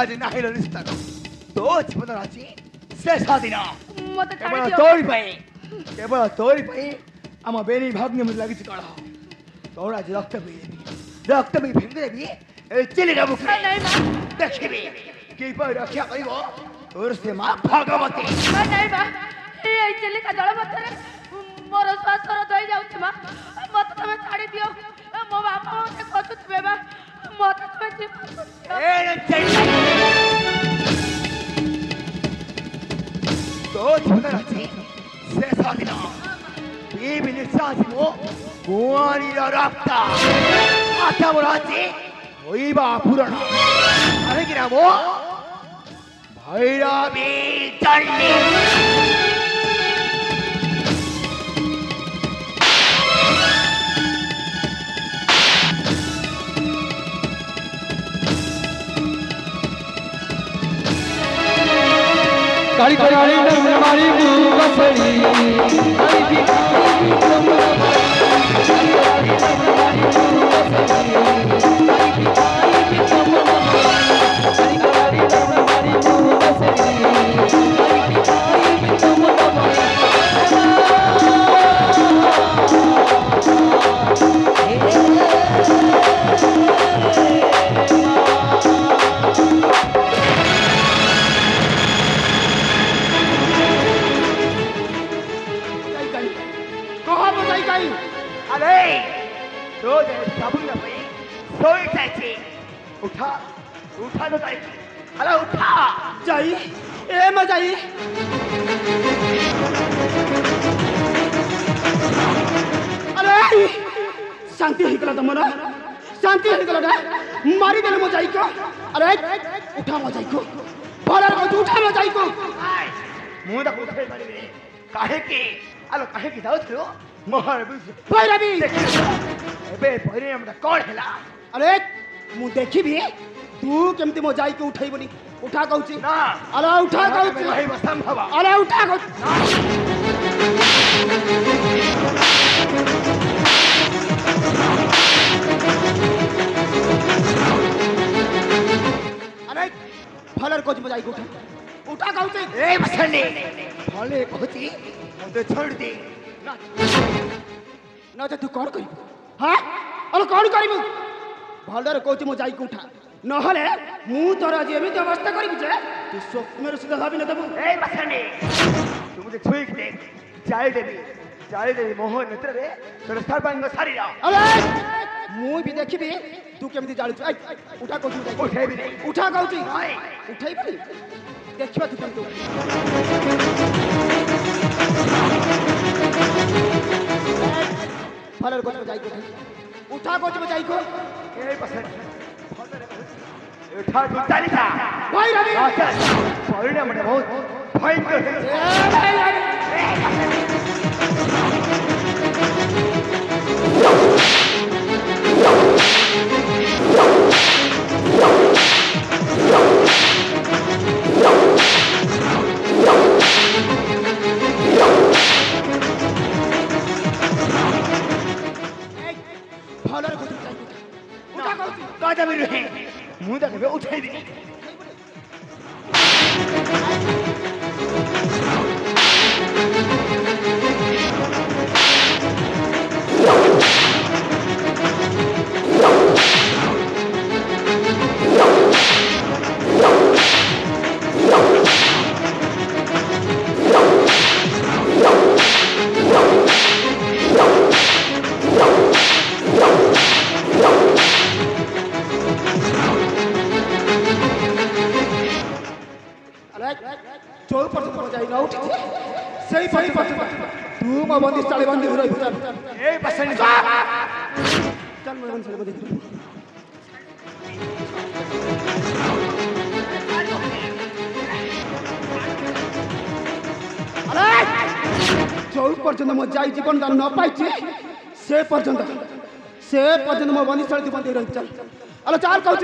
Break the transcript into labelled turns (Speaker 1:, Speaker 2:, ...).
Speaker 1: आज नाही निस्तर तो जीवन राजी शेष दिन
Speaker 2: मत
Speaker 1: केवल तोरी पे आम बेनी भाग्य में लगी कड़ा तोड़ आज रक्त भी फेंक देवी चिलिका बुकरे देखिबी की पर रक्षा करिवो तोर से मां भगवती
Speaker 2: नहीं बा ए चिलिका जल मत मोर श्वास दई जाउछ बा मत तमे छाड़ी दियो मो बापा मते कहतुबे बा मत तमे जीवन
Speaker 1: ए तो जीवन राजी शेष दिन ये बिनिसाजिमो कुआरी रक्त आता राजी होइबा पुराण अरे कि नामो भैरवी चंडी
Speaker 3: काली काली नमनारी मुकसरी काली की
Speaker 1: उठा उठा तो जाई अरे उठा
Speaker 4: जाई ए म जाई अरे शांति हिकला त मन शांति हिकला ना मारी देले म जाई को अरे उठा म जाई को भरा को उठा म जाई को
Speaker 1: मु त उठे मारी रे काहे की आलो काहे की जाउ थियो मोहर
Speaker 4: भैरवी
Speaker 1: एबे भैरवी हमरा कोन हैला
Speaker 4: अरे मु देखिबी तू केमती मो जाई के उठाइबनी उठा कहूची
Speaker 1: ना
Speaker 4: अरे उठा कहूची
Speaker 1: नहीं संभव
Speaker 4: अरे उठा कहूची अरे फलर कोच में जाई के उठा कहूची
Speaker 1: ए बसंडी फले कहूची मुझे छोड़ दे
Speaker 4: ना तो तू कौन करिबू हां अरे कौन करिबू भलर कोच में जाई के उठा নহলে মু তোর আজ এমনি অবস্থা করিবি যে তুই স্বপ্নের সুদ্ধা ভাবি না দেবু
Speaker 1: এই বাসনে তুই মুঝে ছুঁই দে চাই দেবি মোহন নেত্রে তোর সর্বাঙ্গ শরীর
Speaker 4: আরে মু বি দেখিবি তু কেমতি জালুছ উঠা কইছি
Speaker 1: উঠাইবি রে
Speaker 4: উঠা কইছি উঠাইবি देखिबा तू केमতি फलर कोच में जाई को उठा कोच में जाई को
Speaker 1: ए बसने उठा तू चली जा
Speaker 4: भाई रवि
Speaker 1: परिणाम ने बहुत भयंकर
Speaker 4: फलर कोच में जाई उठा कहूची
Speaker 1: काटा भी रहे मुंह तक में उठाई भी
Speaker 4: चोर पर तो जाई ना उठ सही पर तू म बंदी साले बंदी हो रही चल
Speaker 1: ए बसने
Speaker 4: चल मैं बंदी साले बंदी अरे चोर पर्यंत म जाई जीवन दान न पाइछि से पर्यंत म बंदी साले बंदी रही चल अरे चाल कहू